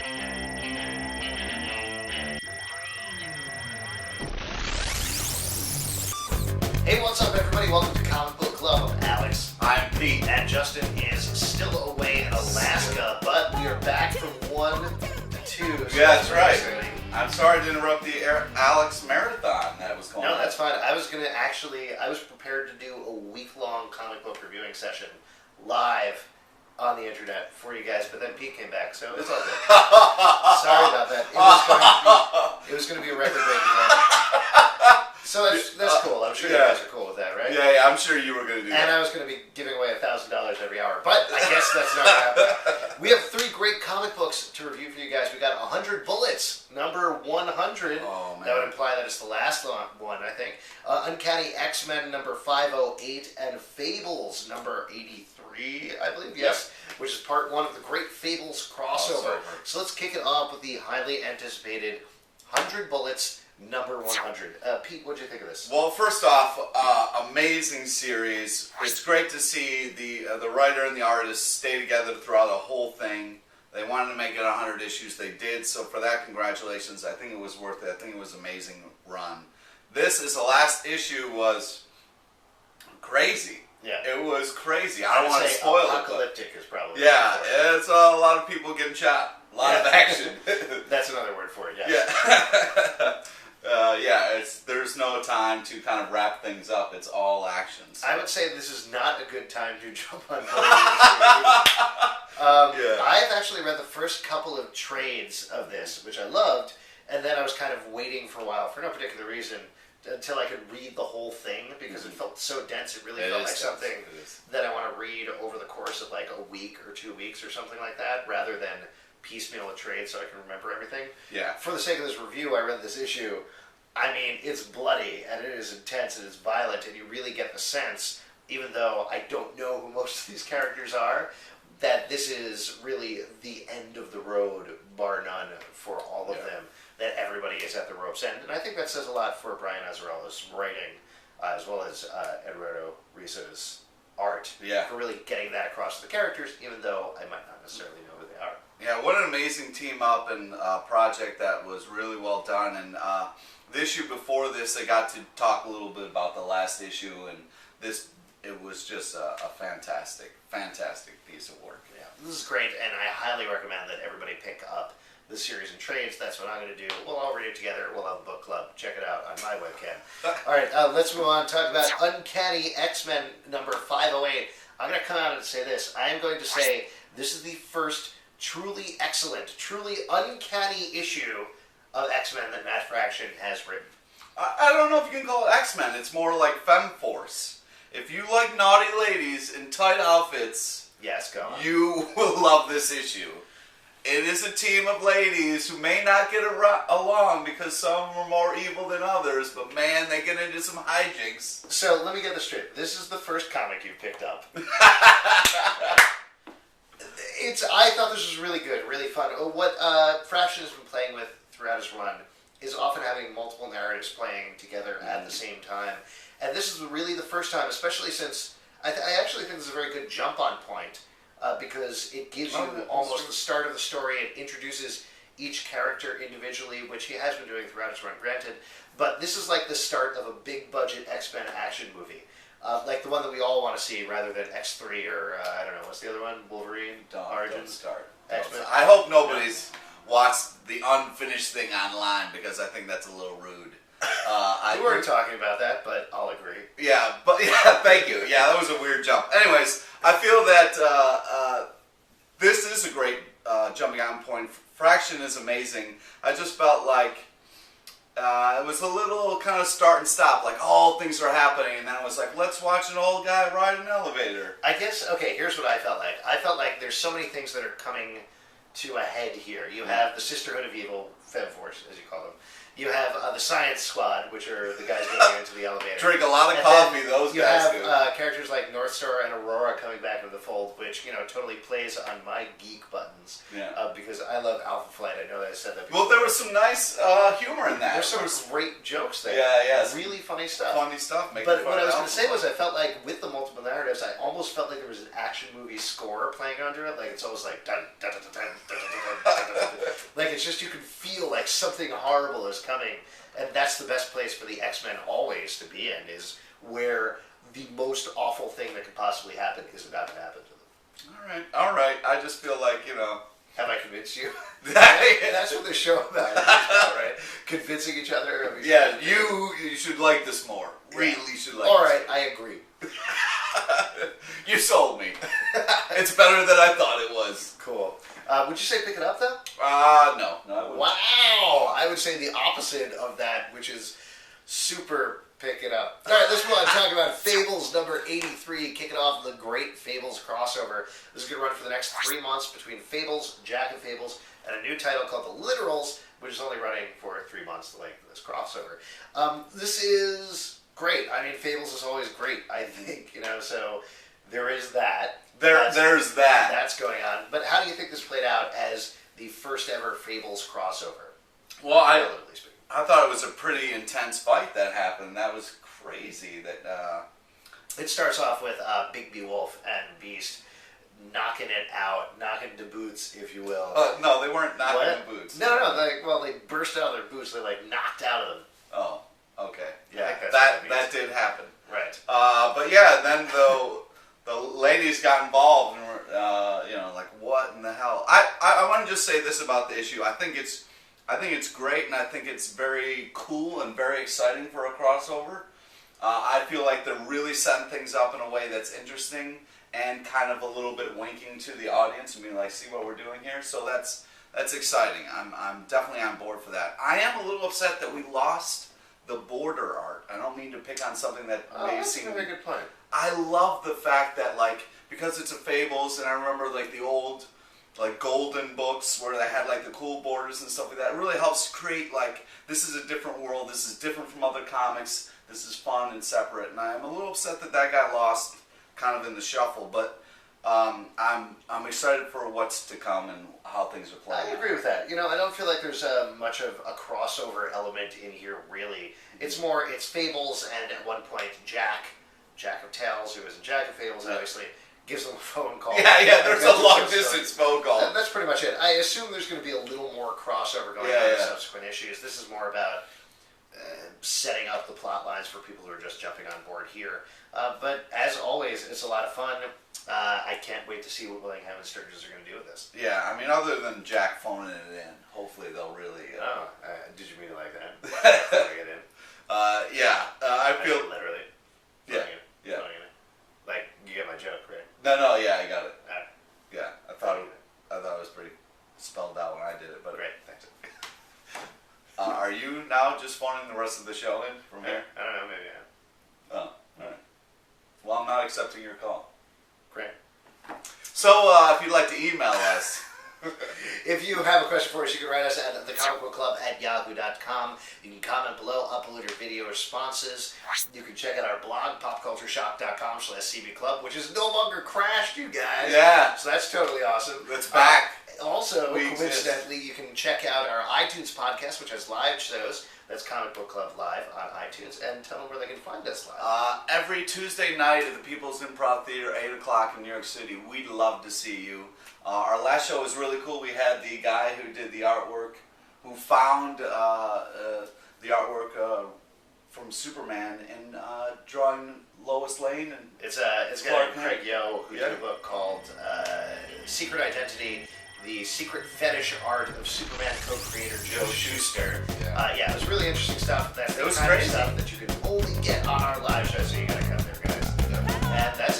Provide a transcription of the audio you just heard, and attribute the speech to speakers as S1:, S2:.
S1: Hey, what's up, everybody? Welcome to Comic Book Club. I'm Alex.
S2: I'm Pete.
S1: And Justin is still away in Alaska, but we are back from 1 to 2. So
S2: Yeah, that's right.
S1: exciting.
S2: I'm sorry to interrupt the Alex Marathon that was going on.
S1: No, that's fine. I was prepared to do a week-long comic book reviewing session live on the internet for you guys, but then Pete came back, so it's all good. Sorry about that. It was going to be a record-breaking one. So that's cool. I'm sure you guys are cool with that, right?
S2: Yeah, I'm sure you were going to do that.
S1: And I was going to be giving away $1,000 every hour, but I guess that's not happening. We have 3 great comic books to review for you guys. We got 100 Bullets, number 100.
S2: Oh, man.
S1: That would imply that it's the last one, I think. Uncanny X-Men, number 508, and Fables, number 83, I believe. Yes, which is part 1 of the Great Fables crossover. So let's kick it off with the highly anticipated 100 Bullets. Number 100. Pete, what'd you think of this?
S2: Well, first off, amazing series. It's great to see the writer and the artist stay together throughout the whole thing. They wanted to make it 100 issues. They did. So for that, congratulations. I think it was worth it. I think it was an amazing run. This is the last issue was crazy.
S1: Yeah.
S2: It was crazy. I don't want to spoil it.
S1: Apocalyptic is probably.
S2: Yeah, it's a lot of people getting shot. A lot of action.
S1: That's another word for it, yes.
S2: Yeah. There's no time to kind of wrap things up. It's all action. So.
S1: I would say this is not a good time to jump on board. I've actually read the first couple of trades of this, which I loved, and then I was kind of waiting for a while, for no particular reason, until I could read the whole thing, because it felt so dense. It really felt like something that I want to read over the course of like a week or 2 weeks or something like that, rather than piecemeal a trade so I can remember everything.
S2: Yeah.
S1: For the sake of this review, I read this issue. I mean, it's bloody, and it is intense, and it's violent, and you really get the sense, even though I don't know who most of these characters are, that this is really the end of the road, bar none, for all of them, that everybody is at the rope's end. And I think that says a lot for Brian Azzarello's writing, as well as Eduardo Risa's art, for really getting that across to the characters, even though I might not necessarily know who they are.
S2: Yeah, what an amazing team up and project that was really well done. And the issue before this, I got to talk a little bit about the last issue, and it was just a fantastic piece of work.
S1: Yeah, this is great, and I highly recommend that everybody pick up the series in trades. That's what I'm going to do. We'll all read it together. We'll have a book club. Check it out on my webcam. All right, let's move on and talk about Uncanny X-Men number 508. I'm going to come out and say this. I am going to say this is the first truly excellent, truly uncanny issue of X-Men that Matt Fraction has written.
S2: I don't know if you can call it X-Men. It's more like Femforce. If you like naughty ladies in tight outfits,
S1: yes, go on.
S2: You will love this issue. It is a team of ladies who may not get along because some are more evil than others, but man, they get into some hijinks.
S1: So let me get this straight. This is the first comic you've picked up. I thought this was really good, really fun. What Fraction has been playing with throughout his run is often having multiple narratives playing together at the same time. And this is really the first time, especially since I actually think this is a very good jump-on point because it gives you almost the start of the story. It introduces each character individually, which he has been doing throughout his run, granted. But this is like the start of a big-budget X-Men action movie. Like the one that we all want to see, rather than X3 or, I don't know, what's the other one? Wolverine? Origins?
S2: Don't start.
S1: X-Men?
S2: I hope nobody's watched the unfinished thing online, because I think that's a little rude.
S1: We weren't talking about that, but I'll agree.
S2: Yeah, thank you. Yeah, that was a weird jump. Anyways, I feel that this is a great jumping on point. Fraction is amazing. I just felt like it was a little kind of start and stop, like all things are happening, and then it was like, let's watch an old guy ride an elevator.
S1: I guess, okay, here's what I felt like. I felt like there's so many things that are coming to a head here. You have the Sisterhood of Evil, Femforce, as you call them. You have the Science Squad, which are the guys going into the elevator.
S2: Drink a lot of coffee, those guys do.
S1: You have characters like Northstar and Aurora coming back into the fold, which, totally plays on my geek buttons.
S2: Yeah.
S1: Because I love Alpha Flight. I know that I said that before.
S2: Well, there was some nice humor in that.
S1: There's some great jokes there.
S2: Yeah.
S1: Really funny stuff.
S2: Funny stuff.
S1: But what I was going to say was I felt like with the multiple narratives, I almost felt like there was an action movie score playing under it. Like it's almost like dun, dun, dun, dun, dun, dun, dun, dun, dun, dun. it's just you can feel like something horrible is coming, and that's the best place for the X-Men always to be in, is where the most awful thing that could possibly happen is about to happen to them.
S2: All right. I just feel like,
S1: Have I convinced you?
S2: That's
S1: That's what the show about is, right? Convincing each other of each other.
S2: you should like this more. Really should like
S1: All
S2: this
S1: right, I agree.
S2: You sold me. It's better than I thought it was.
S1: Cool. Would you say pick it up, though?
S2: No. I wouldn't.
S1: Wow! I would say the opposite of that, which is super pick it up. All right, let's move on and talk about Fables number 83, kicking off the Great Fables crossover. This is going to run for the next 3 months between Fables, Jack of Fables, and a new title called The Literals, which is only running for 3 months, the length of this crossover. This is great. I mean, Fables is always great, I think, so there is that.
S2: There's that.
S1: That's going on. But how do you think this played out as the first ever Fables crossover?
S2: Well,
S1: Relatively speaking.
S2: I thought it was a pretty intense fight that happened. That was crazy.
S1: It starts off with Big B Wolf and Beast knocking it out, knocking to boots, if you will.
S2: No, they weren't knocking
S1: What?
S2: the boots.
S1: No, they burst out of their boots. They knocked out of them.
S2: Oh, okay.
S1: I
S2: Yeah,
S1: think that's what
S2: that did happen.
S1: Right.
S2: But yeah, then the ladies got involved and were, like, what in the hell? I want to just say this about the issue. I think it's great, and I think it's very cool and very exciting for a crossover. I feel like they're really setting things up in a way that's interesting and kind of a little bit winking to the audience and being like, see what we're doing here. So that's exciting. I'm definitely on board for that. I am a little upset that we lost the border art. I don't mean to pick on something that may
S1: That's
S2: seem.
S1: a very good point.
S2: I love the fact that, because it's a Fables, and I remember the old golden books where they had the cool borders and stuff like that. It really helps create this is a different world. This is different from other comics. This is fun and separate. And I'm a little upset that got lost kind of in the shuffle. But I'm excited for what's to come and how things are playing.
S1: I agree with that. I don't feel like there's much of a crossover element in here, really. It's Fables, and at one point, Jack of Tales, who is in Jack of Fables, obviously, gives them a phone call.
S2: Yeah, there's a long-distance phone call.
S1: That's pretty much it. I assume there's going to be a little more crossover going on in subsequent issues. This is more about setting up the plot lines for people who are just jumping on board here. But as always, it's a lot of fun. I can't wait to see what Willingham and Sturgis are going to do with this.
S2: Yeah, I mean, other than Jack phoning it in, hopefully they'll really...
S1: Did you mean it like that? Phoning it in?
S2: I feel...
S1: mean, literally.
S2: Yeah,
S1: Phoning it.
S2: yeah.
S1: Phoning it in. You get my joke, right?
S2: No, yeah, I got it.
S1: Alright.
S2: Yeah, I thought it was pretty spelled out when I did it, but...
S1: Great, thanks.
S2: Are you now just phoning the rest of the show in from here?
S1: I don't know, maybe I am.
S2: Oh, alright. Well, I'm not accepting your call.
S1: Great.
S2: So, if you'd like to email us...
S1: If you have a question for us, you can write us at thecomicbookclub@yahoo.com. You can comment below, upload your video responses. You can check out our blog, popcultureshock.com/cbclub, which is no longer crashed, you guys.
S2: Yeah.
S1: So that's totally awesome.
S2: It's back.
S1: Also,
S2: We
S1: coincidentally, you can check out our iTunes podcast, which has live shows. That's Comic Book Club Live on iTunes. And tell them where they can find us live.
S2: Every Tuesday night at the People's Improv Theater, 8 o'clock in New York City. We'd love to see you. Our last show was really cool. We had the guy who did the artwork, who found the artwork from Superman in drawing Lois Lane. And
S1: It's a guy named Craig Yo who did a book called Secret Identity, the secret fetish art of Superman co-creator Joe Shuster. It was really interesting stuff. That's the kind of stuff that you can only get on our live show, so you gotta come there, guys. And that's